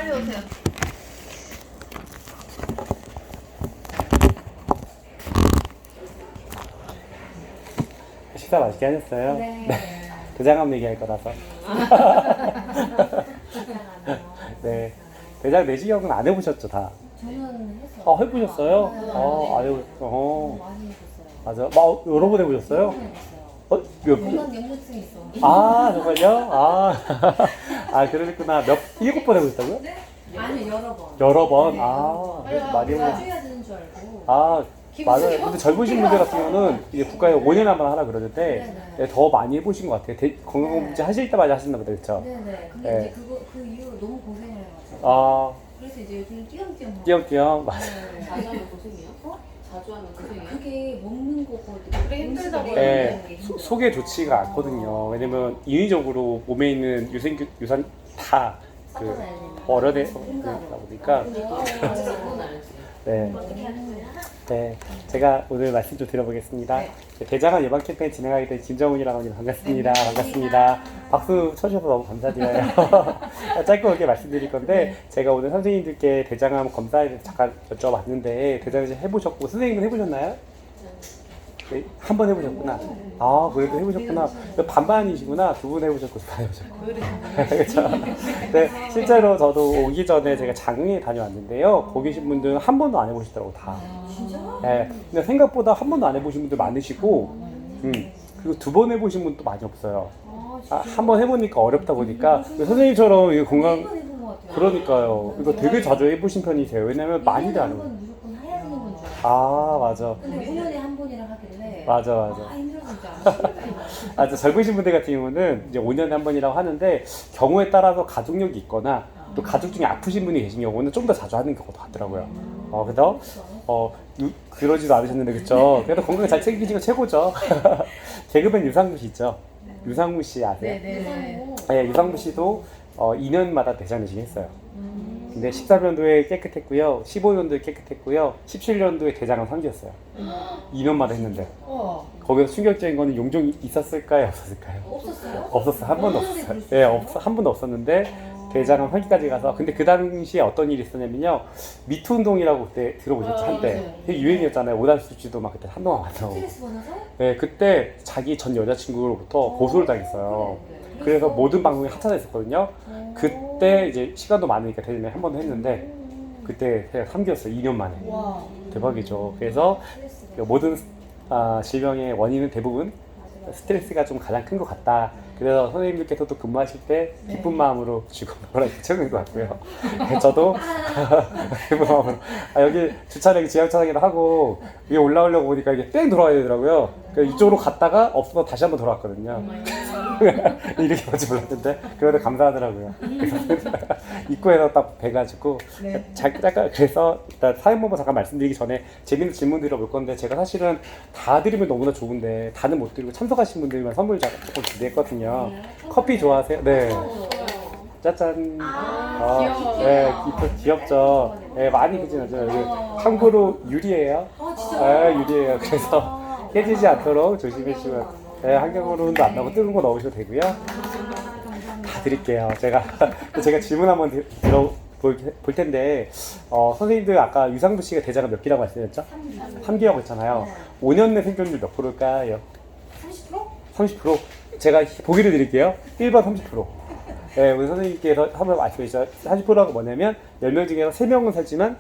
빨리 오세요. 식사 맛있게 하셨어요? 네. 대장암 얘기할 거라서. 네. 대장 내시경은 안 해보셨죠, 다? 저는 했어요. 해보셨어요? 네. 안 해보셨어요. 많이 해봤어요. 맞아. 여러 번 해보셨어요? 몇 번? 건강 염려증이 있어. 정말요? 그러셨구나. 7번 해보셨다고요? 아니 여러 번. 여러 번? 많이 해보셨어요. 해야 되는 줄 알고. 맞아요. 근데 젊으신 분들 같은 경우는 이제 국가에 5년에 한 번 하라 그러는데 네네. 더 많이 해보신 것 같아요. 건강검진 하실 때마다 하신다 보다, 그렇죠? 네네. 근데 네. 이제 그 이후로 너무 고생을 해가지고. 그래서 이제 요즘 띄엄띄엄 하고. 띄엄띄엄. 맞아요. 네. 자주 하면 고생이야? 자주 하면 고생이야? 그게 먹는 거고 그래, 힘들다고 음식을 네, 먹는 게 힘들어. 속에 좋지가 않거든요. 왜냐면 인위적으로 몸에 있는 유산 다 섞어놔야 되니까. 버려내다 콩가루. 보니까 같이 섞고는 알지. 네. 어떻게 하는 거야? 네, 제가 오늘 말씀 좀 드려보겠습니다. 네. 대장암 예방 캠페인 진행하게 된 김정훈이라고 합니다. 반갑습니다. 반갑습니다. 박수 쳐주셔서 너무 감사드려요. 짧고 굵게 말씀드릴 건데 제가 오늘 선생님들께 대장암 검사에 대해서 잠깐 여쭤봤는데 대장암 해보셨고 선생님은 해보셨나요? 네, 한 번 해보셨구나. 그래도 해보셨구나. 반반이시구나. 두 분 해보셨고, 두 번 해보셨고. 그렇죠. 네, 실제로 저도 오기 전에 제가 장흥에 다녀왔는데요. 거기 계신 분들은 한 번도 안 해보시더라고, 다. 진짜? 네, 근데 생각보다 한 번도 안 해보신 분들 많으시고, 그리고 두 번 해보신 분도 많이 없어요. 한 번 해보니까 어렵다 보니까, 선생님처럼 이거 건강, 한번 해본 것 같아요. 그러니까요. 이거 되게 자주 해보신 편이세요. 왜냐면 많이들 안 해요. 한번 무조건 해야 되는 건 줄 알았어요. 맞아. 근데 5년에 한 번이라 하길래. 맞아. 힘들어 진짜. 젊으신 분들 같은 경우는 이제 5년에 한 번이라고 하는데 경우에 따라서 가족력이 있거나 또 가족 중에 아프신 분이 계신 경우는 좀 더 자주 하는 경우도 같더라고요. 그래서 그러지도 않으셨는데 그렇죠. 그래도 건강 잘 챙기시고 최고죠. 개그맨 유상무 씨 있죠. 유상무 씨 아세요? 네네. 네, 유상무 씨도 2년마다 대장 내시경 했어요. 근데 14년도에 깨끗했고요, 15년도에 깨끗했고요, 17년도에 대장암 3기였어요. 2년마다 했는데 거기서 충격적인 거는 용종이 있었을까요, 없었을까요? 없었어요? 없었어요. 한 번도 없었어요. 네, 한 번도 없었는데 대장암 3기까지 가서 근데 그 당시에 어떤 일이 있었냐면요, 미투 운동이라고 그때 들어보셨죠? 한때 네. 되게 유행이었잖아요. 오다수지도 막 그때 한동안 많다고. 스트레스 받아서? 네, 그때 자기 전 여자친구로부터 고소를 당했어요. 그래서 모든 방송이 하차됐었거든요. 그때 이제 시간도 많으니까 대전에 한 번 했는데 그때 제가 3기였어요. 2년 만에. 와. 대박이죠. 그래서 모든 질병의 원인은 대부분 스트레스가 좀 가장 큰 것 같다. 그래서 선생님들께서도 근무하실 때 기쁜 마음으로 즐거운 적는 것 같고요. 저도 기쁜 마음으로 여기 주차장이 지하차장이라 하고 위에 올라오려고 보니까 이게 뺑 돌아가야 되더라고요. 그래서 이쪽으로 갔다가 없어서 다시 한번 돌아왔거든요. 이렇게 뭔지 몰랐는데 그래도 감사하더라고요. 그래서 입구에서 딱 뵈가지고 잠깐 그래서 일단 사연번호 잠깐 말씀드리기 전에 재밌는 질문 드려볼 건데 제가 사실은 다 드리면 너무나 좋은데 다는 못 드리고 참석하신 분들만 선물 조금 준비했거든요. 커피 좋아하세요? 네. 짜잔. 귀여워. 네, 귀엽죠. 네, 많이 그진 않죠. 여기 참고로 유리예요. 네, 유리예요. 그래서 깨지지 않도록 조심해주시면 네, 환경으로도 안 나고 뜨거운 거 넣으셔도 되고요. 다 드릴게요. 제가 질문 한번 볼 텐데 선생님들 아까 유상부 씨가 대장암 몇 기라고 말씀하셨죠? 3기라고 했잖아요. 5년 내 생존율 몇 프로일까요? 30%? 30%? 제가 보기를 드릴게요. 1번 30%. 네, 우리 선생님께서 한번 말씀해 주시죠. 30%가 뭐냐면 10명 중에서 3명은 살지만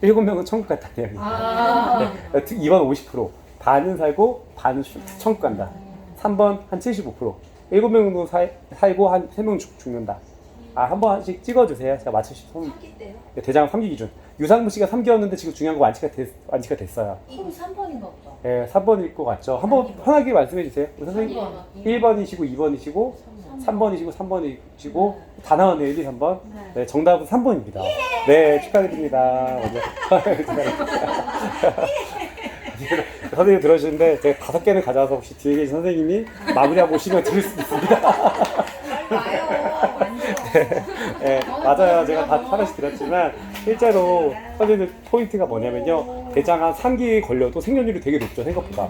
7명은 천국 갔다는 이야기입니다. 네, 2번 50%. 반은 살고 반은 천국 간다. 3번 한 75%. 7명 정도 살고 한 3명 죽는다. 한 번씩 찍어주세요. 제가 맞추시면. 3기 때요? 네, 대장암 3기 기준. 유상무 씨가 3기였는데 지금 중요한 거 완치가 됐어요. 그럼 3번인가 보다. 네, 3번일 것 같죠. 한번 편하게 말씀해 주세요. 우리 선생님 1번이시고 2번이시고 3번이시고 3번이시고 다 나왔네요. 1, 2, 3번. 네, 정답은 3번입니다. 네, 축하드립니다. 선생님 들어주시는데 제가 5개는 가져와서 혹시 뒤에 계신 선생님이 마무리하고 오시면 들을 수 있습니다. 나요. 완전. 네, 맞아요. 제가 다 하나씩 드렸지만 실제로 선생님들 포인트가 뭐냐면요, 대장암 3기에 걸려도 생존율이 되게 높죠, 생각보다.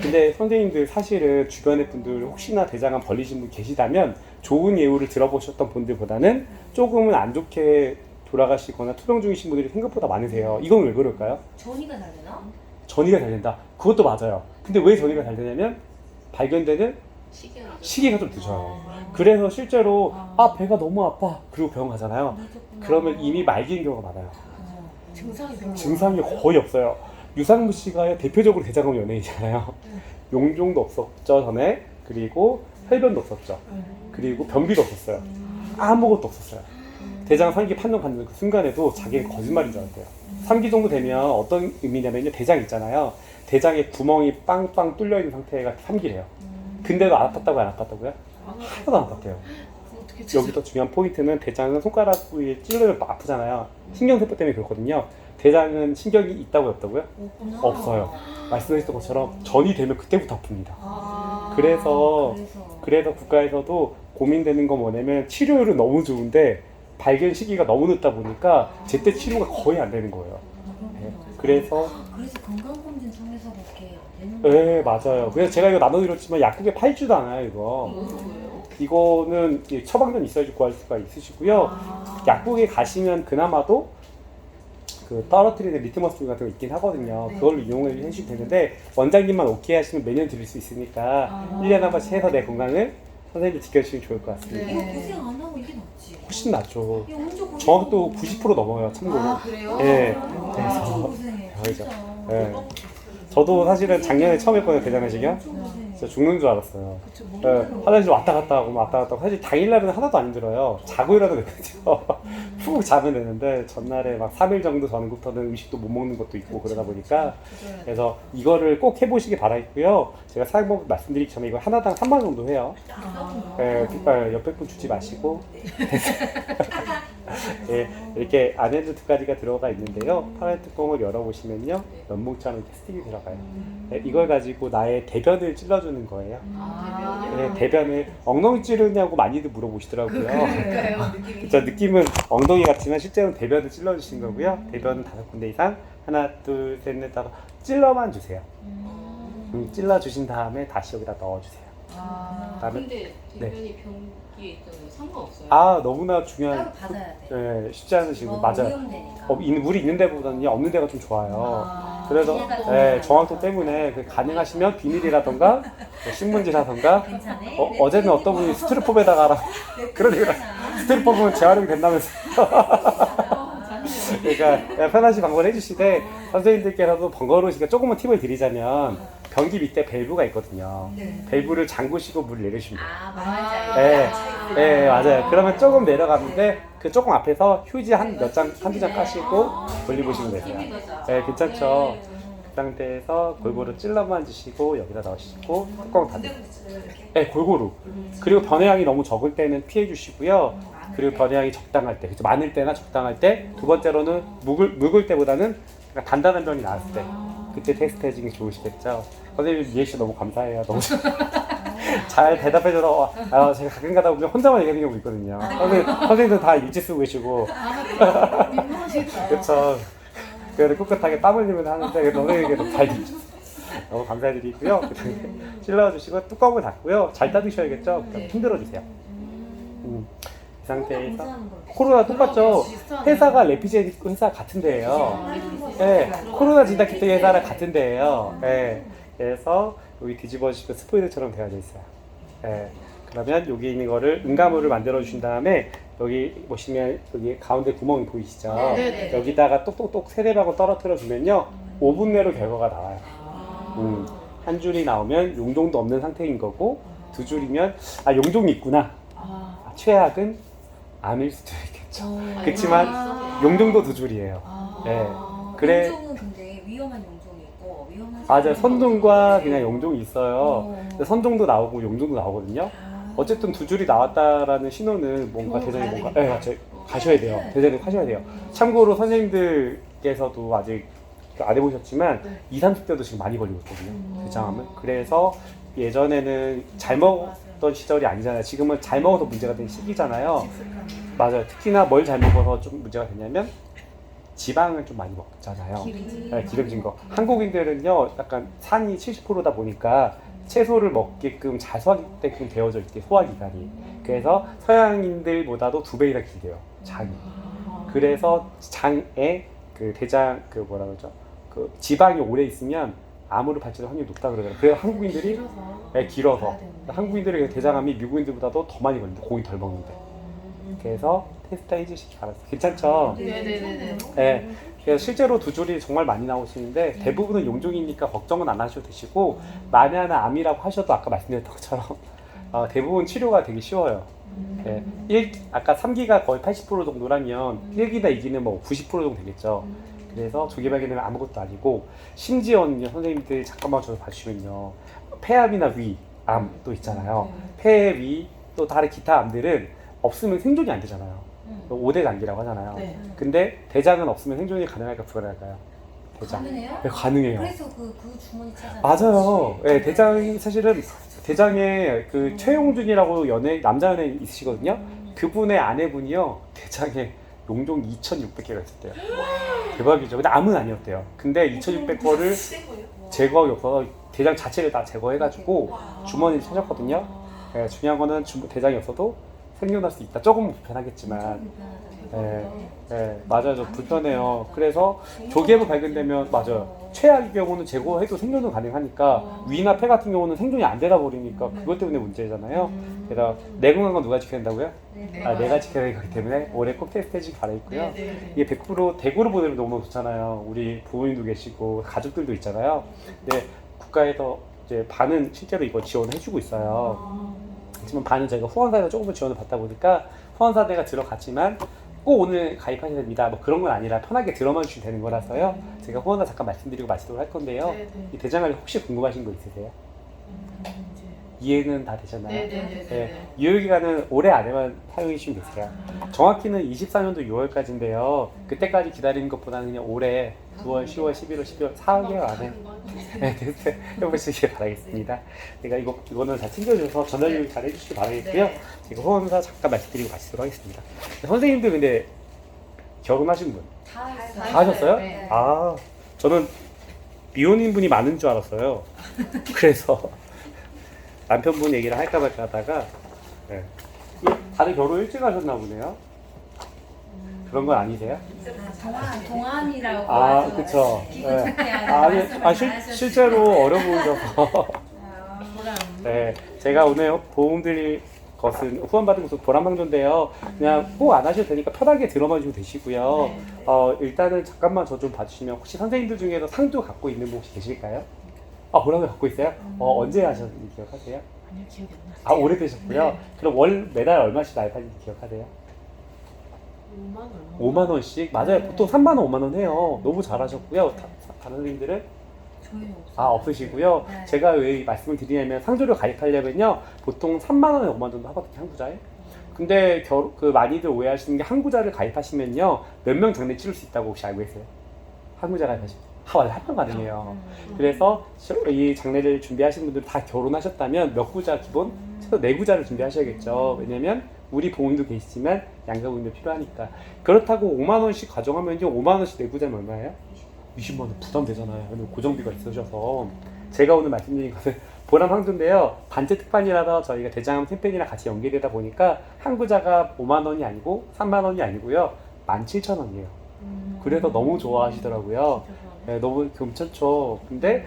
근데 선생님들 사실은 주변의 분들 혹시나 대장암 걸리신 분 계시다면 좋은 예우를 들어보셨던 분들보다는 조금은 안 좋게 돌아가시거나 투병 중이신 분들이 생각보다 많으세요. 이건 왜 그럴까요? 전이가 잘 되나? 전이가 잘 된다. 그것도 맞아요. 근데 왜 전이가 잘 되냐면 발견되는 시기가 좀 늦어요. 그래서 실제로 배가 너무 아파 그리고 병원 가잖아요. 그러면 이미 말기인 경우가 많아요. 증상이 별로 증상이 거의 없어요. 유상무 씨가 대표적으로 대장암 연예인이잖아요. 용종도 없었죠 전에. 그리고 혈변도 없었죠. 그리고 변비도 없었어요. 아무것도 없었어요. 대장 3기 판정 받는 그 순간에도 자기가 거짓말인 줄 알았대요. 3기 정도 되면 어떤 의미냐면요, 대장 있잖아요. 대장에 구멍이 빵빵 뚫려 있는 상태가 3기래요. 근데도 안 아팠다고요? 안 아팠다고요? 하나도 안 아팠대요. 여기서 중요한 포인트는 대장은 손가락 부위에 찔러면 아프잖아요. 신경세포 때문에 그렇거든요. 대장은 신경이 있다고요? 없다고요? 없어요. 말씀하셨던 것처럼 전이 되면 그때부터 아픕니다. 그래서 국가에서도 고민되는 건 뭐냐면 치료율은 너무 좋은데 발견 시기가 너무 늦다 보니까 제때 치료가 거의 안 되는 거예요. 네. 그래서 건강검진 상에서 그렇게 안 되는 네, 맞아요. 그래서 제가 이거 나눠드렸지만 약국에 팔지도 않아요, 이거. 이거는 처방전 있어야지 구할 수가 있으시고요. 약국에 가시면 그나마도 그 떨어뜨리는 리트머스 같은 거 있긴 하거든요. 그걸로 이용을 해주시면 되는데 원장님만 오케이 하시면 매년 드릴 수 있으니까 1년에 한 번씩 해서 내 건강을 선생님도 지켜주시면 좋을 것 같습니다. 이거 고생 안 하고 이게 낫지. 훨씬 낫죠. 이거 엄청 고생. 정확도 90% 넘어요, 참고로. 그래요? 네. 엄청 고생해. 그래서, 진짜. 네. 저도 사실은 작년에 처음 했거든요, 대장내시경. 엄청 고생해. 진짜 죽는 줄 알았어요. 네, 화장실 왔다 갔다 하고 왔다 갔다 하고 사실 당일날은 하나도 안 힘들어요. 자고 일어나도 되거든요. 푹 자면 되는데 전날에 막 3일 정도 전부터는 음식도 못 먹는 것도 있고 그러다 보니까 그래서 이거를 꼭 해보시기 바라겠고요. 제가 사용법 말씀드리기 전에 이거 하나당 3만 원 정도 해요. 네, 옆에 분 주지 마시고 네, 이렇게 안에도 두 가지가 들어가 있는데요. 파란 뚜껑을 열어보시면요, 면봉처럼 이렇게 스틱이 들어가요. 네, 이걸 가지고 나의 대변을 찔러주는 거예요. 네, 대변을 엉덩이 찌르냐고 많이들 물어보시더라고요. 그쵸, 느낌은 엉덩이 같지만 실제로는 대변을 찔러주시는 거고요. 대변은 5군데 이상 하나, 둘, 셋, 넷, 다섯 찔러만 주세요. 찔러주신 다음에 다시 여기다 넣어주세요. 그다음에 근데 대변이 변기에 있잖아요. 상관없어요? 너무나 따로 중요한 받아야 돼. 네, 쉽지 않은 질문 맞아요. 오염되니까. 물이 있는 데보다는 없는 데가 좀 좋아요. 그래서 정확도 때문에 가능하시면 비닐이라던가 뭐 신문지라던가 괜찮아. 어제는 어떤 분이 스티로폼에다가 하라 그러니까 스티로폼은 재활용이 된다면서 그러니까 편하신 방법을 해주시되 선생님들께서도 번거로우시니까 조금만 팁을 드리자면 변기 밑에 밸브가 있거든요. 밸브를 잠그시고 물을 내리시면 돼요. 네, 맞아요. 그러면 조금 내려가는데 그 조금 앞에서 휴지 한두 장 까시고 돌려보시면 되세요. 네, 괜찮죠? 그 상태에서 골고루 찔러만 주시고 여기다 넣으시고 뚜껑 닫으세요. 네, 골고루. 그리고 변해양이 너무 적을 때는 피해 주시고요. 그리고 변해양이 적당할 때, 그렇죠? 많을 때나 적당할 때. 두 번째로는 묵을 때보다는 단단한 변이 나왔을 때, 그때 테스트 해주는 게 좋으시겠죠. 선생님 리액션 너무 감사해요. 너무 잘 대답해줘서 제가 가끔 가다 보면 혼자만 얘기하는 경우 있거든요. 선생님들 다 일지 쓰고 계시고 그렇죠. 그래도 꿋꿋하게 땀 흘리면서 하는데 선생님께서 잘 듣죠. 너무 감사드리고요. 찔러주시고 뚜껑을 닫고요. 잘 닫으셔야겠죠. 힘들어주세요. 이 상태에서 코로나 똑같죠. 회사가 레피제닉 회사 같은 데예요. 네, 코로나 진단키트 회사랑 같은 데예요. 네, 그래서 여기 뒤집어주시면 스포이드처럼 되어져 있어요. 네, 그러면 여기 있는 거를 응가물을 만들어 주신 다음에 여기 보시면 여기 가운데 구멍이 보이시죠? 여기다가 똑똑똑 세대박을 떨어뜨려 주면요 5분 내로 결과가 나와요. 한 줄이 나오면 용종도 없는 상태인 거고 두 줄이면 용종이 있구나. 최악은 암일 수도 있겠죠. 그렇지만 용종도 두 줄이에요. 네. 그래. 용종은 근데 위험한 용종이 있고 위험한. 맞아요. 선종과 그냥 용종이 있어요. 선종도 나오고 용종도 나오거든요. 어쨌든 두 줄이 나왔다라는 신호는 뭔가 대장이 뭔가 맞아요. 가셔야 돼요. 대장이 가셔야 돼요. 참고로 선생님들께서도 아직 안 해보셨지만 20, 30대도 지금 많이 걸리고 있거든요. 대장암은. 그래서 예전에는 잘 먹었던 시절이 아니잖아요. 지금은 잘 먹어서 문제가 된 시기잖아요. 맞아요. 특히나 뭘 잘 먹어서 좀 문제가 되냐면 지방을 좀 많이 먹잖아요. 기름진 거. 한국인들은요, 약간 산이 70%다 보니까 채소를 먹게끔 잘 소화되게끔 되어져 있게 소화기관이. 그래서 서양인들보다도 2배 이상 길대요. 장이. 그래서 장에 그 대장 그 뭐라 그러죠? 그 지방이 오래 있으면 암으로 발전할 확률이 높다 그러더라고요. 그래서 한국인들이 길어서 한국인들의 대장암이 미국인들보다도 더 많이 걸린다. 고기 덜 먹는데. 그래서 테스트 해주시기 바랍니다. 괜찮죠? 네네네. 네. 그래서 실제로 두 줄이 정말 많이 나오시는데 대부분은 용종이니까 걱정은 안 하셔도 되시고 만에 하나 암이라고 하셔도 아까 말씀드렸던 것처럼 대부분 치료가 되게 쉬워요. 네. 아까 3기가 거의 80% 정도라면 1기나 2기는 뭐 90% 정도 되겠죠. 그래서 조기 발견되면 아무것도 아니고 심지어는요 선생님들 잠깐만 저를 봐주시면요 폐암이나 위암도 있잖아요. 폐, 위, 또 다른 기타 암들은 없으면 생존이 안 되잖아요. 5대 단계라고 하잖아요. 네. 근데 대장은 없으면 생존이 가능할까 불가능할까요? 대장. 가능해요? 네, 가능해요. 그래서 그 주머니 찾아. 맞아요. 네, 대장이 사실은 대장에 그 최용준이라고 남자 연예인 있으시거든요. 그분의 아내분이요 대장에 용종 2,600개가 있었대요. 대박이죠. 근데 암은 아니었대요. 근데 2,600거를 제거하기 없어서 대장 자체를 다 제거해가지고 주머니를 찾았거든요. 네, 중요한 거는 대장이 없어도 생존할 수 있다. 조금 불편하겠지만. 네, 맞아요. 좀 불편해요. 그래서 조기에만 발견되면 맞아요. 최악의 경우는 제거해도 생존은 가능하니까 위나 폐 같은 경우는 생존이 안 되다 버리니까 그것 때문에 문제잖아요. 그래서 내 건강은 누가 지켜야 된다고요? 내가 지켜야 되기 때문에 올해 꼭 테스트 해주길 바라겠고요. 이게 100% 대구로 보내면 너무 좋잖아요. 우리 부모님도 계시고 가족들도 있잖아요. 근데 국가에서 이제 반은 실제로 이거 지원을 해주고 있어요. 하지만 반은 저희가 후원사에서 조금 더 지원을 받다 보니까 후원사대가 들어갔지만 꼭 오늘 가입하셔야 됩니다. 뭐 그런 건 아니라 편하게 들어만 주시면 되는 거라서요. 제가 후원사 잠깐 말씀드리고 마치도록 할 건데요. 이 대장암 혹시 궁금하신 거 있으세요? 이해는 다 되셨나요? 네. 유효기간은 올해 안에만 사용해 주시면 되세요. 정확히는 24년도 6월까지인데요. 그때까지 기다리는 것보다는 그냥 올해 9월, 10월, 11월, 12월 4개월 안에 테스트 해보시길 바라겠습니다. 제가 이거는 잘 챙겨줘서 전달을 잘 해주시길 바라겠고요. 제가 후원사 잠깐 말씀드리고 마치도록 하겠습니다. 선생님들 근데 결혼하신 분? 다 하셨어요? 네. 아, 저는 미혼인 분이 많은 줄 알았어요. 그래서 남편분 얘기를 할까 말까 하다가 네. 다들 결혼 일찍 하셨나 보네요. 그런 건 아니세요? 동안이라고. 그쵸. 네. 실제로 어려 보이셔서. 네, 제가 오늘 도움 드릴 것은 후원받은 것은 보람방조인데요. 그냥 꼭 안 하셔도 되니까 편하게 들어만 주시면 되시고요. 일단은 잠깐만 저 좀 봐주시면 혹시 선생님들 중에서 상도 갖고 있는 분 혹시 계실까요? 보람을 갖고 있어요? 언제 하셨는지 기억하세요? 아니요, 기억이 안 나요. 오래되셨고요. 네. 그럼 매달 얼마씩 가입하는지 기억하세요? 5만 원씩? 맞아요. 보통 3만 원, 5만 원 해요. 너무 잘하셨고요. 다른 선생님들은? 저희는 없어요. 없으시고요. 네. 제가 왜 말씀을 드리냐면 상조료 가입하려면요. 보통 3만 원에 5만 원 정도 하거든요. 한구자에. 근데 많이들 오해하시는 게 한구자를 가입하시면요. 몇 명 장례 치를 수 있다고 혹시 알고 계세요? 한구자 가입하시면. 맞아요. 한명 가능해요. 그래서 이 장례를 준비하시는 분들 다 결혼하셨다면 몇 구자 기본? 최소 4구자를 준비하셔야겠죠. 왜냐면 우리 부모님도 계시지만 양가 부모님도 필요하니까. 그렇다고 5만 원씩 가져가면요. 5만 원씩 4구자면 얼마예요? 20만 원 부담되잖아요. 왜냐면 고정비가 있으셔서. 제가 오늘 말씀드린 것은 보람항조인데요. 반제 특판이라서 저희가 대장암 캠페인이랑 같이 연계되다 보니까 한 구자가 5만 원이 아니고 3만 원이 아니고요. 17,000원이에요. 그래서 너무 좋아하시더라고요. 네, 너무 괜찮죠. 근데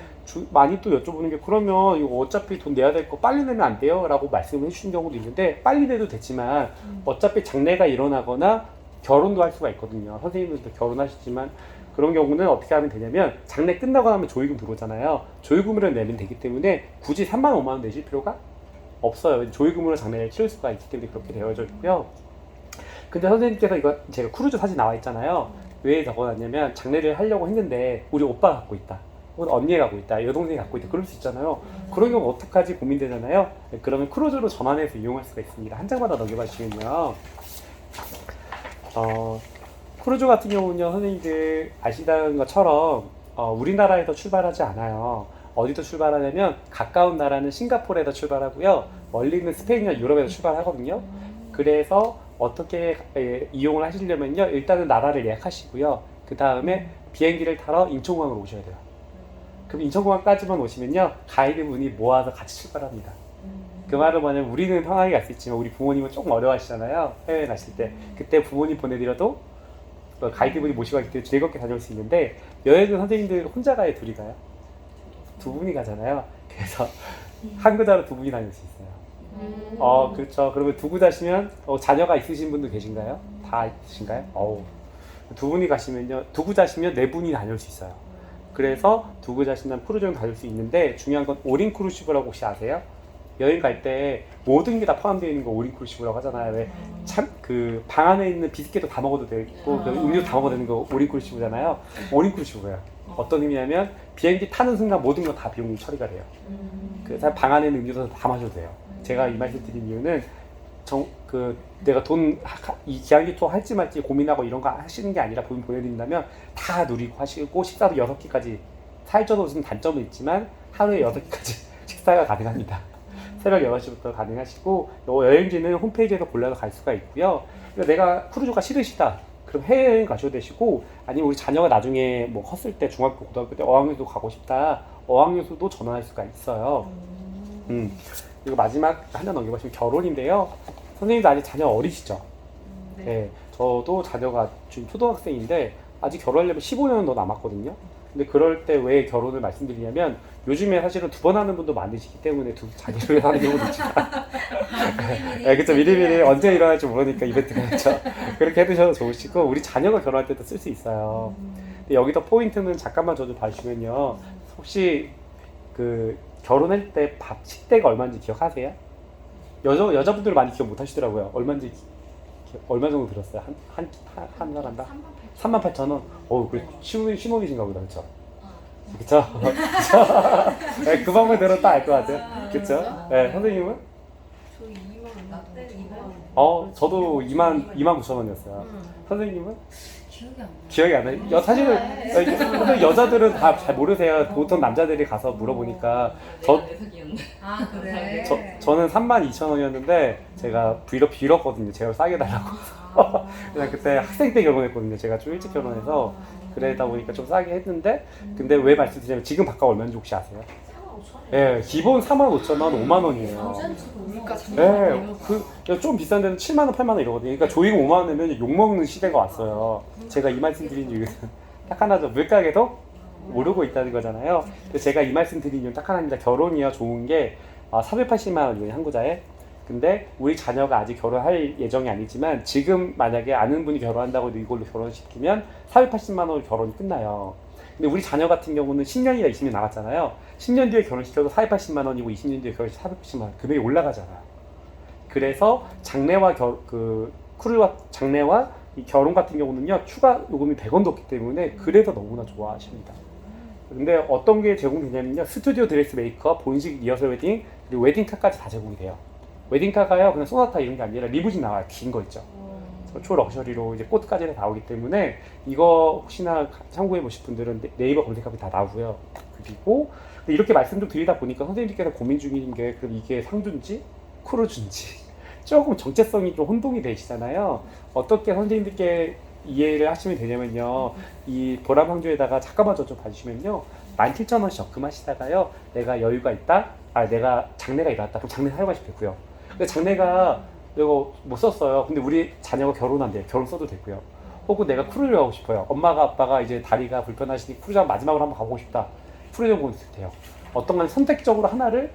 많이 또 여쭤보는 게 그러면 이거 어차피 돈 내야 될 거 빨리 내면 안 돼요? 라고 말씀을 해주신 경우도 있는데 빨리 내도 됐지만 어차피 장례가 일어나거나 결혼도 할 수가 있거든요. 선생님들도 결혼하시지만 그런 경우는 어떻게 하면 되냐면 장례 끝나고 나면 조의금 들어오잖아요. 조의금으로 내면 되기 때문에 굳이 3만 5만 원 내실 필요가 없어요. 조의금으로 장례를 치를 수가 있기 때문에 그렇게 되어져 있고요. 근데 선생님께서 이거 제가 크루즈 사진 나와 있잖아요. 왜 적어놨냐면 장례를 하려고 했는데 우리 오빠가 갖고 있다. 혹은 언니가 갖고 있다. 여동생이 갖고 있다. 그럴 수 있잖아요. 그런 경우 어떡하지 고민되잖아요. 그러면 크루즈로 전환해서 이용할 수가 있습니다. 한 장마다 넘겨봐 주시면요. 크루즈 같은 경우는요. 선생님들 아시다는 것처럼 우리나라에서 출발하지 않아요. 어디서 출발하냐면 가까운 나라는 싱가포르에서 출발하고요. 멀리는 스페인이나 유럽에서 출발하거든요. 그래서 어떻게 이용을 하시려면요. 일단은 나라를 예약하시고요. 그 다음에 비행기를 타러 인천공항으로 오셔야 돼요. 그럼 인천공항까지만 오시면요. 가이드분이 모아서 같이 출발합니다. 그 말은 뭐냐면 우리는 편하게 갈 수 있지만 우리 부모님은 조금 어려워하시잖아요. 해외 가실 때. 그때 부모님 보내드려도 가이드분이 모시고 가기 때문에 즐겁게 다녀올 수 있는데 여행은 선생님들 혼자 가요? 둘이 가요? 두 분이 가잖아요. 그래서 한 구자로 두 분이 다닐 수 있어요. 그렇죠. 그러면 두 구자시면 자녀가 있으신 분도 계신가요? 다 있으신가요? 두 분이 가시면요. 두 구자시면 네 분이 다닐 수 있어요. 그래서 두 구자시면 크루즈는 다닐 수 있는데 중요한 건 올인 크루시브라고 혹시 아세요? 여행 갈 때 모든 게 다 포함되어 있는 거 올인 크루시브라고 하잖아요. 왜 참 그 방 안에 있는 비스켓도 다 먹어도 되고 음료도 다 먹어도 되는 거 올인 크루시브잖아요. 올인 크루시브예요. 어떤 의미냐면 비행기 타는 순간 모든 거 다 비용이 처리가 돼요. 그래서 방 안에 있는 음료도 다 마셔도 돼요. 제가 이 말씀 드린 이유는 내가 이 기항기 투어 할지 말지 고민하고 이런 거 하시는 게 아니라 돈 보내드린다면 다 누리고 하시고 식사도 6끼까지 사일저도 무슨 단점은 있지만 하루에 6끼까지 식사가 가능합니다. 새벽 6시부터 가능하시고 여행지는 홈페이지에서 골라서 갈 수가 있고요. 내가 크루즈가 싫으시다. 그럼 해외여행 가셔도 되시고 아니면 우리 자녀가 나중에 뭐 컸을 때 중학교 고등학교 때 어학연수 가고 싶다. 어학연수도 전환할 수가 있어요. 그리고 마지막 하나 넘겨보시면 결혼인데요. 선생님도 아직 자녀 어리시죠? 네. 저도 자녀가 지금 초등학생인데 아직 결혼하려면 15년은 더 남았거든요. 근데 그럴 때 왜 결혼을 말씀드리냐면 요즘에 사실은 2번 하는 분도 많으시기 때문에 자녀를 하는 경우도 있지만 네, 그쵸. 미리미리 언제 일어날지 모르니까 이벤트가 있죠. 그렇게 해두셔도 좋으시고 우리 자녀가 결혼할 때도 쓸 수 있어요. 근데 여기서 포인트는 잠깐만 저 좀 봐주시면요. 혹시 그 결혼할 때 식대가 얼마인지 기억하세요? 여자분들은 많이 기억 못 하시더라고요. 얼마 정도 들었어요? 한 사람당? 38,000원? 그래, 신혼이신가 보다, 그쵸? 그쵸? 네, 그 방법을 들었다 알 것 같아요. 그쵸? 네, 선생님은? 저 2만 원. 나 때 2만. 저도 29,000원이었어요. 선생님은? 기억이 안 나요. 기억이 안 나요? 사실은 여자들은 다 잘 모르세요. 보통 남자들이 가서 물어보니까 그래. 저는 32,000원이었는데 제가 빌었거든요. 제가 싸게 달라고. 그냥 그때 학생 때 결혼했거든요. 제가 좀 일찍 결혼해서 그러다 보니까 좀 싸게 했는데 근데 왜 말씀드리냐면 지금 바깥 얼마인지 혹시 아세요? 예, 기본 45,000원, 5만원이에요. 물가 네, 좀 비싼 데는 7만원, 8만원 이러거든요. 그러니까 조이금 5만원 내면 욕먹는 시대가 왔어요. 제가 이 말씀 드린 이유는 딱 하나죠. 물가격도 오르고 있다는 거잖아요. 그래서 제가 이 말씀 드린 이유는 딱 하나입니다. 결혼이요, 좋은 게 480만원이거든요, 한 구자에. 근데 우리 자녀가 아직 결혼할 예정이 아니지만 지금 만약에 아는 분이 결혼한다고 해도 이걸로 결혼시키면 480만원으로 결혼이 끝나요. 근데 우리 자녀 같은 경우는 10년이나 20년 남았잖아요. 10년 뒤에 결혼시켜도 480만원이고 20년 뒤에 결혼시켜도 480만원 금액이 올라가잖아요. 그래서 장래와 장래와 이 결혼 같은 경우는요 추가 요금이 100원도 없기 때문에 그래서 너무나 좋아하십니다. 근데 어떤 게 제공되냐면요 스튜디오 드레스 메이크업, 본식 리허설 웨딩, 그리고 웨딩카까지 다 제공이 돼요. 웨딩카가요 그냥 소나타 이런 게 아니라 리무진 나와요. 긴 거 있죠. 초럭셔리로 이제 꽃까지 나오기 때문에 이거 혹시나 참고해 보실 분들은 네이버 검색하면 다 나오고요. 그리고 이렇게 말씀 좀 드리다 보니까 선생님께서 고민 중인 게 그럼 이게 상주인지 크루즈인지 조금 정체성이 좀 혼동이 되시잖아요. 어떻게 선생님들께 이해를 하시면 되냐면요. 이 보람항주에다가 잠깐만 저 좀 봐주시면요. 17,000원씩 적금하시다가요. 내가 여유가 있다? 내가 장래가 일어났다. 그럼 장래 사용하시면 되고요. 근데 장래가 이거 못 썼어요. 근데 우리 자녀가 결혼한대요. 결혼 써도 되고요. 혹은 내가 크루즈를 가고 싶어요. 엄마가 아빠가 이제 다리가 불편하시니 크루즈 마지막으로 한번 가보고 싶다. 크루즈 보내도 돼요. 어떤 건 선택적으로 하나를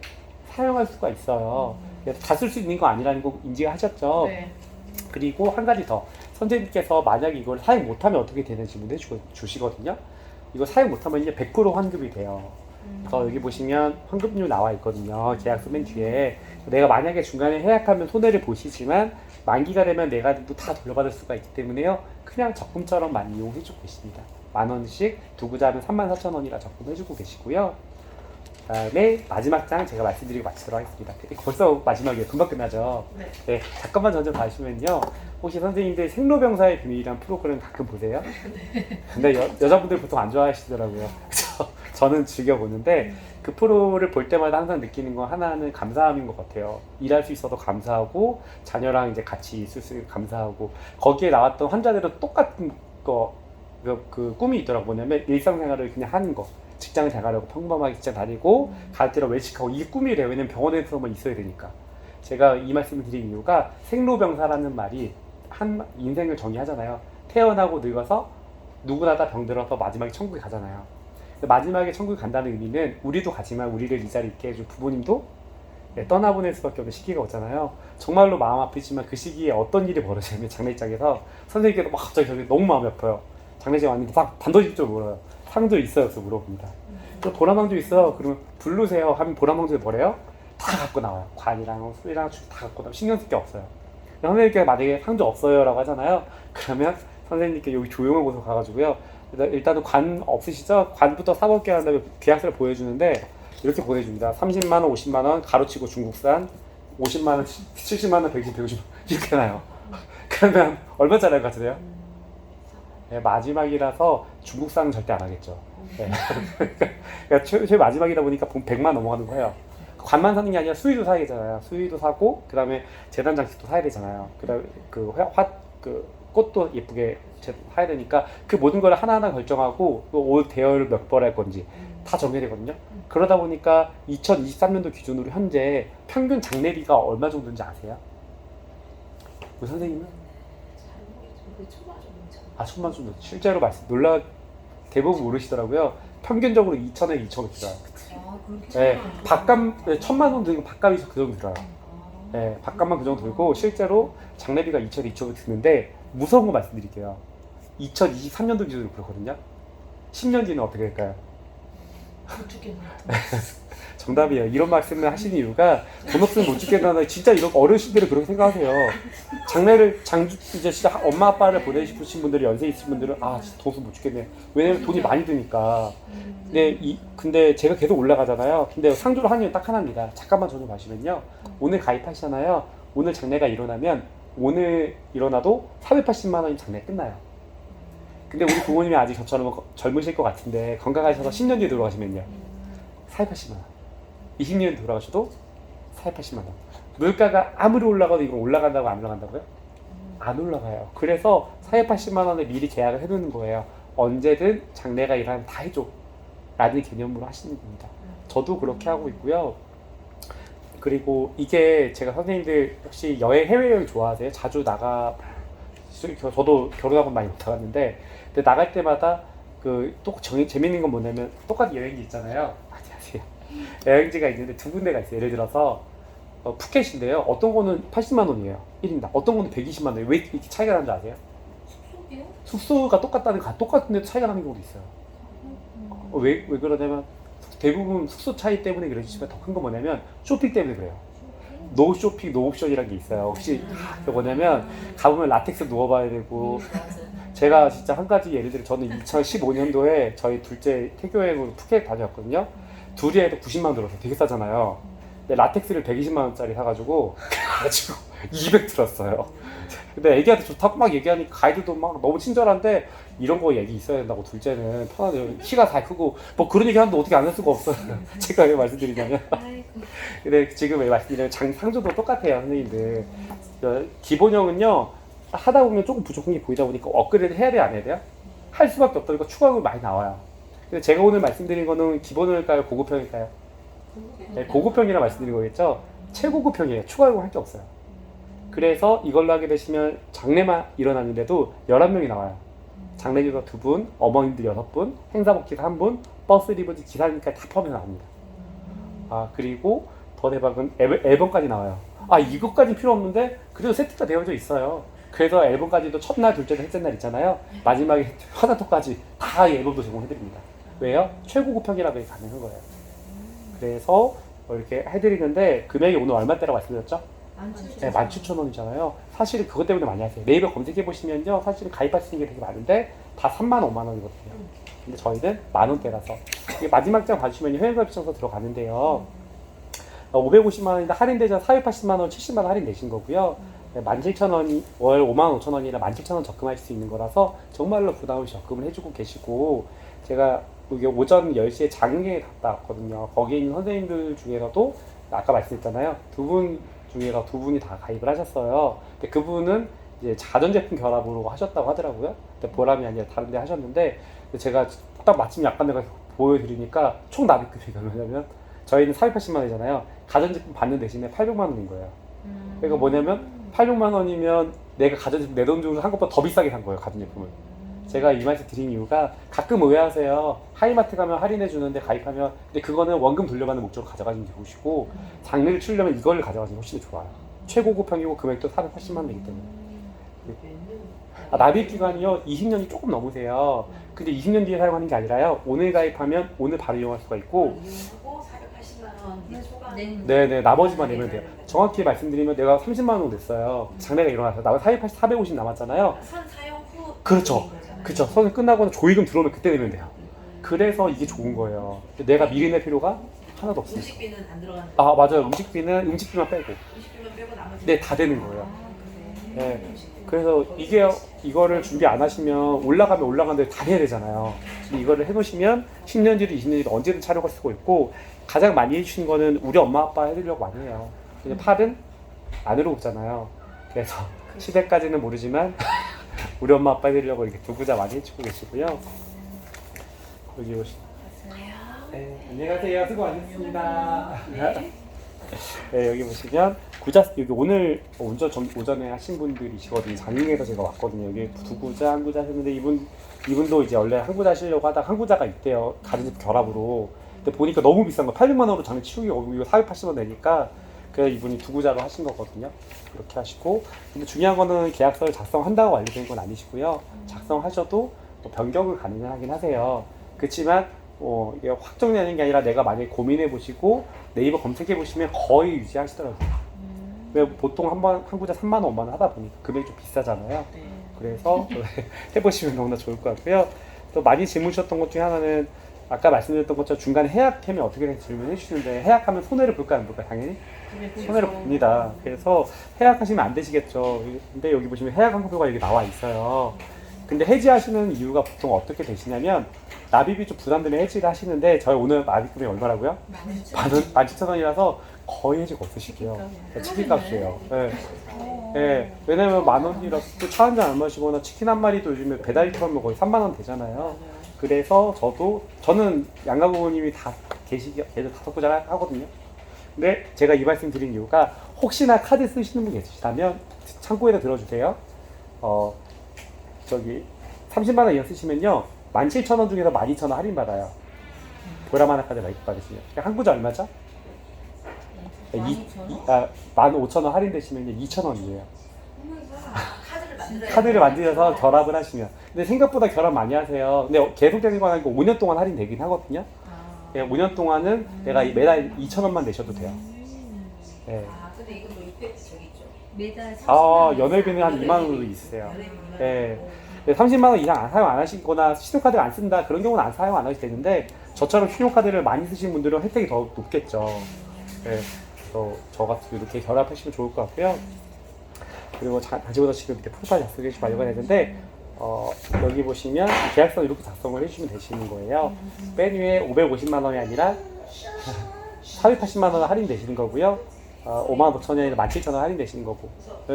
사용할 수가 있어요. 다 쓸 수 있는 거 아니라는 거 인지하셨죠? 네. 그리고 한 가지 더. 선생님께서 만약에 이걸 사용 못하면 어떻게 되는지 질문해 주시거든요. 이거 사용 못하면 이제 100% 환급이 돼요. 그래서 여기 보시면 환급률 나와 있거든요. 계약서 맨 뒤에. 내가 만약에 중간에 해약하면 손해를 보시지만 만기가 되면 내가 다 돌려받을 수가 있기 때문에요. 그냥 적금처럼 많이 이용해주고 계십니다. 10,000원씩 두고 자면 34,000원이라 적금해주고 계시고요. 그 다음에 마지막 장 제가 말씀드리고 마치도록 하겠습니다. 벌써 마지막이에요. 금방 끝나죠? 네. 잠깐만 전 좀 봐주시면요. 혹시 선생님들 생로병사의 비밀이란 프로그램 가끔 보세요? 근데 여자분들 보통 안 좋아하시더라고요. 저는 즐겨보는데 그 프로를 볼 때마다 항상 느끼는 건 하나는 감사함인 것 같아요. 일할 수 있어서 감사하고 자녀랑 이제 같이 있을 수 있어서 감사하고 거기에 나왔던 환자들은 똑같은 그 꿈이 있더라고요. 뭐냐면 일상생활을 그냥 하는 거. 직장을 잘 가려고 평범하게 직장 다니고 갈 때로 외식하고 이게 꿈이래요. 왜냐면 병원에서만 있어야 되니까. 제가 이 말씀을 드린 이유가 생로병사라는 말이 한 인생을 정의하잖아요. 태어나고 늙어서 누구나 다 병들어서 마지막에 천국에 가잖아요. 마지막에 천국에 간다는 의미는 우리도 가지만 우리를 이 자리에 있게 해준 부모님도 떠나보낼 수밖에 없는 시기가 오잖아요. 정말로 마음 아프지만 그 시기에 어떤 일이 벌어지냐면 장례장에서 선생님께서 막 갑자기 저기 너무 마음이 아파요. 장례장 왔는데 막 단도직입적으로 물어요. 상조 있어요? 그래서 물어봅니다. 또 보라망조 있어요? 그러면 부르세요 하면 보라망조에 뭐래요? 다 갖고 나와요. 관이랑 술이랑 다 갖고 나와요. 신경 쓸 게 없어요. 선생님께 만약에 상조 없어요 라고 하잖아요. 그러면 선생님께 여기 조용한 곳으로 가가지고요. 일단은 관 없으시죠? 관부터 사법계 한 다음에 계약서를 보여주는데 이렇게 보내줍니다. 30만원, 50만원, 가로치고 중국산, 50만원, 70만원, 120, 150만 이렇게 나요. 그러면 얼마짜리 것 같으세요? 네, 마지막이라서 중국산은 절대 안 하겠죠. 네. 그러니까 최 마지막이다 보니까 100만 넘어가는 거예요. 관만 사는 게 아니라 수의도 사야 되잖아요. 수의도 사고, 그 다음에 재단 장식도 사야 되잖아요. 그 다음에 꽃도 예쁘게 사야 되니까 그 모든 걸 하나하나 결정하고 또 옷 대여를 몇 벌 할 건지 다 정해야 되거든요. 그러다 보니까 2023년도 기준으로 현재 평균 장례비가 얼마 정도인지 아세요? 우리 선생님은? 아, 1,000만 정도. 실제로 대부분 모르시더라고요. 평균적으로 2,000에 2,000원 들어요. 아, 그렇게 네, 밥값 1,000만 원 들고 밥값이 그 정도 들어요. 네, 밥값만 그 정도 들고 실제로 장례비가 2,000에 2,000원 드는데 무서운 거 말씀드릴게요. 2023년도 기준으로 그렇거든요. 10년 뒤는 어떻게 될까요? 못 죽겠네. 정답이에요. 이런 말씀을 하시는 이유가 돈 없으면 못 죽겠다는 진짜 이런 어르신들은 그렇게 생각하세요. 장례를 이제 진짜 엄마 아빠를 보내고 싶으신 분들이 연세 있으신 분들은 아 진짜 돈 없으면 못 죽겠네. 왜냐면 돈이 많이 드니까. 근데 제가 계속 올라가잖아요. 근데 상조를 하는 게 딱 하나입니다. 잠깐만 저 좀 봐시면요. 오늘 가입하시잖아요. 오늘 장례가 일어나면 오늘 일어나도 480만 원이 장례 끝나요. 근데 우리 부모님이 아직 저처럼 젊으실 것 같은데 건강하셔서 10년 뒤에 돌아가시면요. 480만 원. 20년 돌아가셔도 480만 원. 물가가 아무리 올라가도 이건 올라간다고 안 올라간다고요? 안 올라가요. 그래서 480만 원을 미리 계약을 해두는 거예요. 언제든 장례가 일어나면 다 해줘. 라는 개념으로 하시는 겁니다. 저도 그렇게 하고 있고요. 그리고 이게 제가 선생님들 혹시 해외여행 좋아하세요? 자주 저도 결혼하고 많이 못 나갔는데 근데 나갈 때마다 재밌는 건 뭐냐면 똑같은 여행지 있잖아요. 안녕하세요. 여행지가 있는데 두 군데가 있어요. 예를 들어서 푸켓인데요. 어떤 거는 80만 원이에요. 1인당. 어떤 거는 120만 원이에요. 왜 이렇게 차이가 나는지 아세요? 숙소요? 숙소가 똑같은데 차이가 나는 경우도 있어요. 왜 그러냐면 대부분 숙소 차이 때문에 그러시지만 더 큰 건 뭐냐면 쇼핑 때문에 그래요. 노 쇼핑, 노 옵션이라는 게 있어요. 혹시 뭐냐면 가보면 라텍스 누워봐야 되고 제가 진짜 한 가지 예를 들어 저는 2015년도에 저희 둘째 태교여행으로 푸켓 다녀왔거든요. 둘이 해도 90만 원 들었어요. 되게 싸잖아요. 근데 라텍스를 120만 원짜리 사가지고 200 들었어요. 근데 애기한테 좋다고 막 얘기하니까 가이드도 막 너무 친절한데 이런 거 얘기 있어야 된다고. 둘째는 편하대요. 키가 다 크고 뭐 그런 얘기 하는데 어떻게 안 할 수가 없어요. 제가 왜 말씀드리냐면 근데 지금 왜 말씀드리냐면 상조도 똑같아요. 선생님들 기본형은요 하다 보면 조금 부족한 게 보이다 보니까 업그레이드 해야 돼요? 안 해야 돼요? 할 수밖에 없다 보니까 추가금이 많이 나와요. 근데 제가 오늘 말씀드린 거는 기본형일까요? 고급형일까요? 네, 고급형이라 말씀드린 거겠죠? 최고급형이에요. 추가요금 할 게 없어요. 그래서 이걸로 하게 되시면 장례만 일어났는데도 11명이 나와요. 장례기사 2분, 어머님들 6분, 행사복지사 1분, 버스 리버지 기사님까지 다 포함해서 나옵니다. 그리고 더 대박은 앨범까지 나와요. 이것까지 필요 없는데 그래도 세트가 되어져 있어요. 그래서 앨범까지도 첫날, 둘째날, 셋째날 있잖아요. 마지막에 화장토까지 다 앨범도 제공해드립니다. 왜요? 최고급형이라고 가능한 거예요. 그래서 이렇게 해드리는데 금액이 오늘 얼마대라고 말씀드렸죠? 17,000원이잖아요. 사실은 그것 때문에 많이 하세요. 네이버 검색해보시면요. 사실은 가입하시는 게 되게 많은데 다 3만 5만 원이거든요. 근데 저희는 만원대라서. 마지막 장 봐주시면 회원가입청서 들어가는데요. 550만 원인데 할인대전 480만 원, 70만 원 할인 내신 거고요. 17,000원이 월 55,000원이나 17,000원 적금할 수 있는 거라서 정말로 부담 없이 적금을 해주고 계시고 제가 여기 오전 10시에 장례에 갔다 왔거든요. 거기 있는 선생님들 중에서도 아까 말씀드렸잖아요. 중에서 2분이 다 가입을 하셨어요. 근데 그분은 이제 가전제품 결합으로 하셨다고 하더라고요. 근데 보람이 아니라 다른 데 하셨는데 제가 딱 마침 약간 내가 보여드리니까 총 납입금이 뭐냐면 저희는 480만 원이잖아요. 가전제품 받는 대신에 800만 원인 거예요. 그러니까 뭐냐면 86만 원이면 내가 가전제품 내 돈 주고 한 것보다 더 비싸게 산 거예요, 가전제품을. 제가 이 말씀 드린 이유가 가끔 오해하세요. 하이마트 가면 할인해 주는데 가입하면, 근데 그거는 원금 돌려받는 목적으로 가져가시는 게 좋으시고, 장르를 치려면 이걸 가져가시는 게 훨씬 더 좋아요. 최고급형이고 금액도 480만 원 되기 때문에. 납입 기간이요 20년이 조금 넘으세요. 근데 20년 뒤에 사용하는 게 아니라요, 오늘 가입하면 오늘 바로 이용할 수가 있고, 이용하고 480만 원 초과. 네네, 나머지만 내면 돼요. 정확히 말씀드리면 내가 30만 원 냈어요. 장래가 일어나서 나가 450 남았잖아요. 선 사용 후. 그렇죠. 그쵸. 선을 끝나고 조의금 들어오면 그때 내면 돼요. 그래서 이게 좋은 거예요. 내가 미리 낼 필요가 하나도 없어요. 음식비는 안 들어가는. 아 맞아요. 음식비만 빼고. 음식비만 빼고 나머지. 네, 다 되는 거예요. 네. 그래서 이거를 준비 안 하시면 올라가면 올라가는데 다 해야 되잖아요. 근데 이거를 해놓으시면 10년 뒤도 20년 뒤도 언제든 촬영할 수 있고, 가장 많이 해주신 거는 우리 엄마 아빠 해드리려고 많이 해요. 근데 팔은 안으로 굽잖아요. 그래서 시대까지는 모르지만 우리 엄마 아빠 해드리려고 이렇게 두구자 많이 해주고 계시고요. 여기 오시면. 네, 안녕하세요. 수고 많으셨습니다. 네, 여기 보시면 여기 오늘 오전에 하신 분들이시거든요. 장흥에서 제가 왔거든요. 여기 두구자, 한구자 하셨는데 이분도 이제 원래 한구자 하시려고 하다가 한구자가 있대요. 가전제품 결합으로. 근데 보니까 너무 비싼 거, 800만 원으로 장르 치우기 이거 480만 원 내니까 그래서 이분이 두구자로 하신 거거든요. 그렇게 하시고, 근데 중요한 거는 계약서를 작성한다고 완료된 건 아니시고요. 작성하셔도 뭐 변경을 가능하긴 하세요. 그렇지만 이게 확 정리하는 게 아니라 내가 만약에 고민해 보시고 네이버 검색해 보시면 거의 유지하시더라고요. 왜 보통 한 구자 3만 원, 5만 원 하다 보니까 금액이 좀 비싸잖아요. 그래서 해보시면 너무나 좋을 것 같고요. 또 많이 질문 주셨던 것 중에 하나는 아까 말씀드렸던 것처럼 중간에 해약하면 어떻게 되는지 질문해 주시는데, 해약하면 손해를 볼까 안 볼까? 당연히 손해를 봅니다. 그래서 해약하시면 안 되시겠죠. 근데 여기 보시면 해약 항목표가 여기 나와 있어요. 근데 해지하시는 이유가 보통 어떻게 되시냐면, 납입이 좀 부담되면 해지를 하시는데, 저희 오늘 납입금이 얼마라고요? 17,000원이라서 거의 해지가 없으시고요. 치킨 값이에요. 네. 네. 왜냐면 10,000원이라서 또 차 한 잔 안 마시거나 치킨 한 마리도 요즘에 배달이 하면 거의 3만 원 되잖아요. 그래서 저는 양가부모님이 다 계속 구자 하거든요. 근데 제가 이 말씀 드린 이유가, 혹시나 카드 쓰시는 분 계시다면 참고해서 들어주세요. 저기 30만 원 이상 쓰시면요 17,000원 중에서 12,000원 할인 받아요. 보라마나 카드 많이 받으시면. 한 구자 얼마죠? 15,000원 할인 되시면 2,000원이에요. 카드를 만드셔서 결합을 하시면. 근데 생각보다 결합 많이 하세요. 근데 계속 되는 건 아니고 5년 동안 할인 되긴 하거든요. 5년 동안은 내가 매달 2,000원만 내셔도 돼요. 네. 근데 이건 뭐 이펙트 저기 있죠. 매달 30만 연회비는 한 2만 원도 있어요. 네. 30만 원 이상 사용 안 하시거나 신용카드를 안 쓴다, 그런 경우는 사용 안 하셔도 되는데, 저처럼 신용카드를 많이 쓰시는 분들은 혜택이 더 높겠죠. 네. 저 같은 이렇게 결합하시면 좋을 것 같고요. 그리고 다시 보다 지금 이렇게 프로파일 작성해 주시면 완료가 되는데, 여기 보시면 계약서 이렇게 작성을 해주시면 되시는 거예요. 맨 위에 550만 원이 아니라 480만 원 할인 되시는 거고요. 5만 5천 원이 아니라 17,000원 할인 되시는 거고.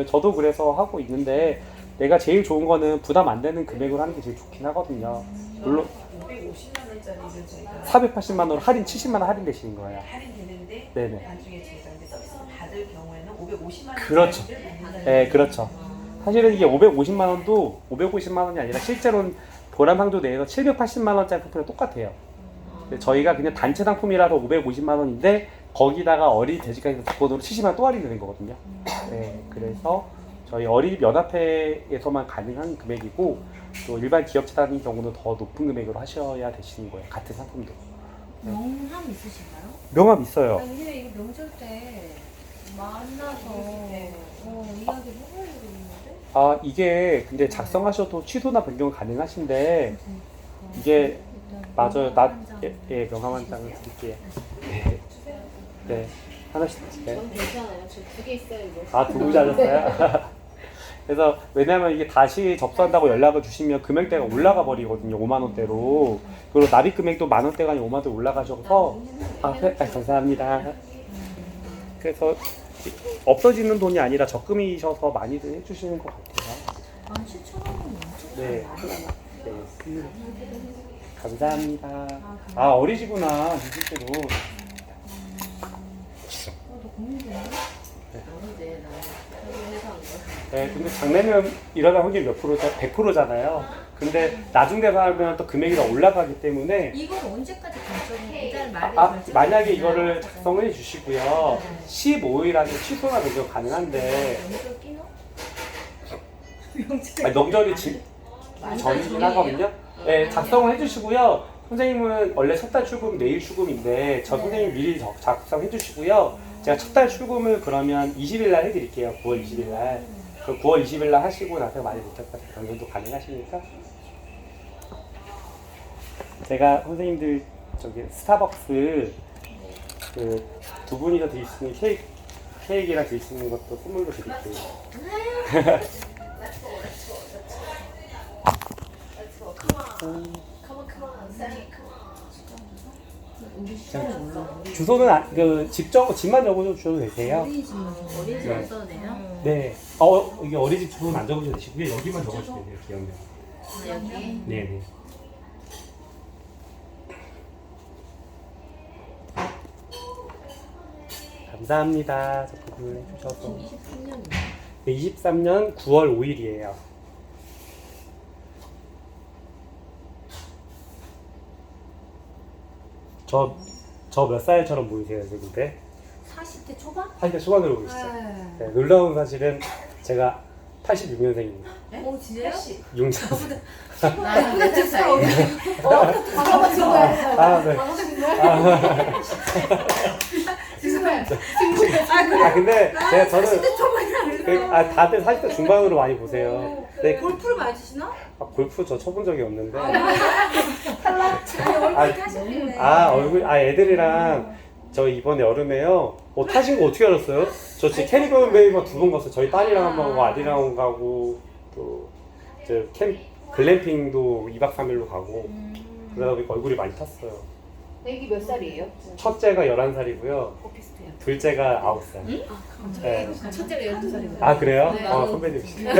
저도 그래서 하고 있는데, 내가 제일 좋은 거는 부담 안 되는 금액으로 하는 게 제일 좋긴 하거든요. 물론 550만 원짜리를 저희가 480만 원 할인, 70만 원 할인 되시는 거예요. 할인되는데, 네네. 나중에 저희가 이제 서비스 받을 경우에는 550만 원. 그렇죠. 네, 그렇죠. 사실은 이게 550만 원도 550만 원이 아니라 실제로는 보람상조 내에서 780만 원짜리 상품이랑 똑같아요. 근데 저희가 그냥 단체 상품이라서 550만 원인데, 거기다가 어린이 돼지까지 조건으로 70만 원 또 할인되는 거거든요. 네, 그래서 저희 어린이 연합회에서만 가능한 금액이고, 또 일반 기업체라는 경우는 더 높은 금액으로 하셔야 되시는 거예요. 같은 상품도. 명함 있으신가요? 명함 있어요. 아니 근데 이거 명절 때 만나서 이야기 해봐야 되겠는데? 이게 근데 작성하셔도 취소나 변경 가능하신데, 이게 맞아요. 명함 한 장을 드릴게요. 네. 하나씩. 네. 전 괜찮아요. 저 2개 있어요. 이거. 두고 자셨어요? 그래서 왜냐면 이게 다시 접수한다고 연락을 주시면 금액대가 올라가 버리거든요. 5만 원대로. 그리고 납입 금액도 만 원대가 아니라 5만 원대 올라가셔서 감사합니다. 그래서 없어지는 돈이 아니라 적금이셔서 많이들 해주시는 것 같아요. 17,000원은 엄청 네. 네. 감사합니다. 어리시구나. 실제로. 너 고민되네? 아닌데 나는 해서 한 거. 네, 근데 장내면 일어날 확률이 몇 프로죠? 100%잖아요. 근데 나중 돼서 하면 또 금액이 더 올라가기 때문에 이건 언제까지 결정이 이달 말에 만약에 이거를 작성을 해주시고요. 15일 안에 취소나 변경 가능한데 명절 끼나? 명절이 전이긴 하거든요. 네, 작성을 해주시고요. 선생님은 원래 첫 달 출금 내일 출금인데 저 선생님 미리 작성해 주시고요. 제가 첫 달 출금을 그러면 20일 날 해드릴게요. 9월 20일 날. 그 9월 20일 날 하시고 나서 많이 못했다 변경도 가능하시니까. 제가 선생님들 저기 스타벅스 그 두 분이서 드실 수 있는 케이크랑 드실 수 있는 것도 선물로 드릴게요. 주소는 집만 적어줘 주셔도 되세요. 어린이집 안 써도 돼요? 네. 이게 어린이집 주소는 안 적어주셔도 되시고요. 여기만 적어주시면 돼요. 기억력. 여기? 네네. 감사합니다. 접근을 해주셔서. 23년이요. 네, 23년 9월 5일이에요. 저 몇 살처럼 보이세요, 지금? 네? 40대 초반? 80대 초반으로 보이시죠? 네, 놀라운 사실은 제가 86년생입니다. 오 진짜요? 6년. 나랑 몇살 사이? 잠깐만 들어가야 아, 네. 근데 저는 다들 40대 중반으로 많이 보세요. 네, 골프를 많이 치시나? 골프 저 쳐본 적이 없는데. 얼굴 타셨길래. 애들이랑 저 이번 여름에요. 타신 거 어떻게 알았어요? 저 지금 캐리비안 베이만 2번 갔어요. 저희 딸이랑 한 번 가고 아들이랑 가고 또 글램핑도 2박 3일로 가고 그러다 보니까 얼굴이 많이 탔어요. 애기 몇 살이에요? 첫째가 11살이고요. 비슷해요. 둘째가 9살. 네. 첫째가 12살이고. 아 그래요? 네. 선배님이시네.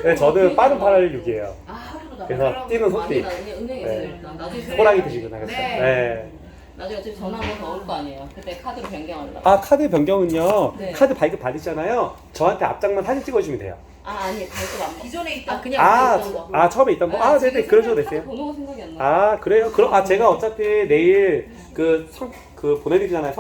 네, 저는 빠른 816이에요. 하루보다. 그래서 뛰는 속도 은행에서 네. 일단 나중에 호랑이 드시구나 그랬어요. 네. 나중에 어차피 전화 한번 더 올 거 아니에요. 그때 카드로 변경하려고. 카드 변경은요. 네. 카드 발급 받으시잖아요. 저한테 앞장만 사진 찍어주시면 돼요. 아니 발급 안. 기존에 있던 그냥 있던 거. 처음에 있던 거? 네네, 그러셔도 되세요. 번호가 생각이 안 나. 그래요? 그럼, 제가 어차피 내일 보내드리잖아요.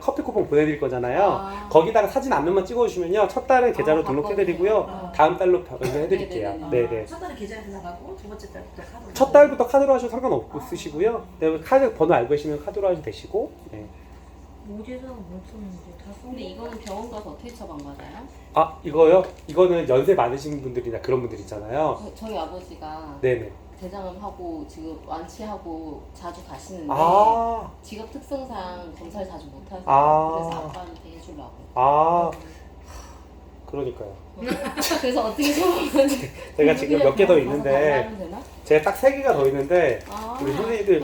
커피 쿠폰 보내드릴 거잖아요. 거기다가 사진 앞면만 찍어주시면요. 첫 달은 계좌로 등록해드리고요. 다음 달로 변경해드릴게요. 네네. 첫 달에 계좌에서 나가고 두 번째 달부터 카드로. 첫 달부터 카드로 하셔도 상관없으시고요. 네, 카드 번호 알고 계시면 카드로 하셔도 되시고. 네. 모제사가 뭘 썼는지 다 근데 이거는 병원 가서 어떻게 처방 받아요? 이거요? 이거는 연세 많으신 분들이나 그런 분들 있잖아요. 저희 아버지가 네네. 대장암 하고 지금 완치하고 자주 가시는데 직업 특성상 검사를 자주 못 하세요. 그래서 아빠한테 해주려고. 그러니까요. 그래서 어떻게 처방을? 제가 지금 몇 개 더 있는데 하면 되나? 제가 딱 3개가 더 있는데 우리 선생님들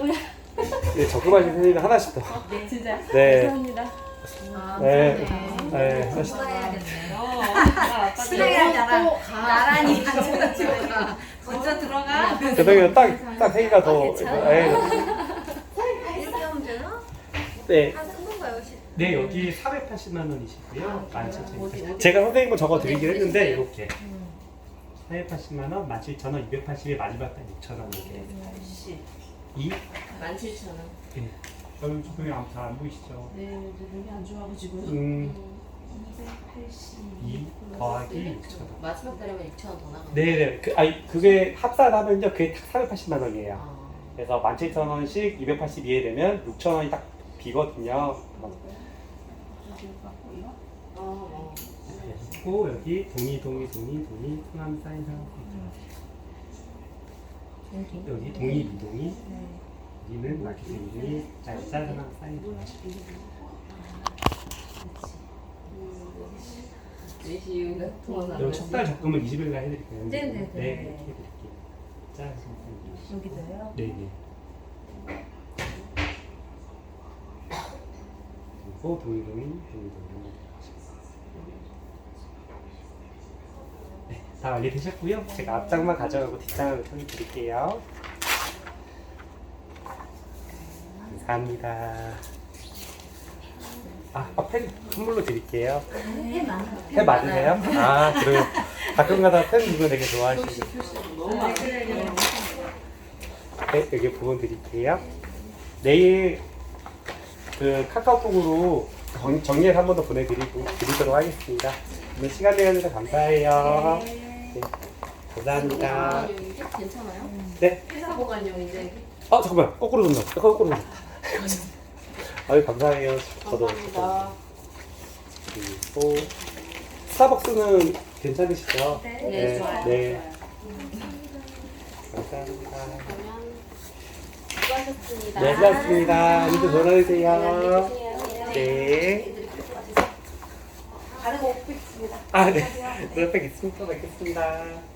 적금하신 선생님들 하나씩 더. 네, 진짜. 네. 감사합니다. 네. 해야겠네. 실행하잖아. 나란히 앉아가지고 먼저 들어가. 그래서 딱 3개가 더. 이렇게 하면 되나? 네. 큰 건가요? 네, 여기 480만 원이시고요. 17,000원. 제가 선생님 거 적어 드리긴 했는데 이렇게 480만 원, 17,000원, 280에 마지막 달 6,000원 이렇게. 17,000원. 네. 여기 조금이 잘안 보이시죠? 네, 눈이 안 좋아가지고. 2 더하기 6,000원. 마지막 달이면 6,000원 더 나가요. 네네. 그게 합산하면요, 그게 딱 480만 원이에요. 그래서 17,000원씩 282에 되면 6,000원이 딱 비거든요. 그리고 여기 동이 상암 사인 여기 동이 미동이 여기는 마케팅이 날짜 상암 사인 여기 첫 달 적금을 20일 날 해드릴게요. 네네네. 네, 이렇게 해드릴게요. 짠. 여기도요? 네네. 그리고 동이. 네, 다 완료되셨고요. 제가 앞장만 가져가고 뒷장을 처리드릴게요. 감사합니다. 펜 선물로 드릴게요. 펜 많은 거. 펜 맞으세요? 아, 그래요. 가끔가다 펜 보면 되게 좋아하시죠. 너무 많아. 네, 여기 부분 드릴게요. 내일 그 카카오톡으로 정리해서 한 번 더 드리도록 하겠습니다. 오늘 시간 내주셔서 감사해요. 네, 감사합니다. 이게 괜찮아요? 네. 회사 보관용인데. 잠깐만. 거꾸로 좀 넣었다. 거꾸로 좀 넣었다. 아유, 감사해요. 저도. 감사합니다. 그리고 스타벅스는 괜찮으시죠? 네, 좋아요. 네. 좋아요. 감사합니다. 그러면 수고하셨습니다. 네, 수고하셨습니다. 이제 전화주세요. 안녕히 계세요. 네. 다른 거 뵙겠습니다. 네. 노래팩 있으면 또 뵙겠습니다.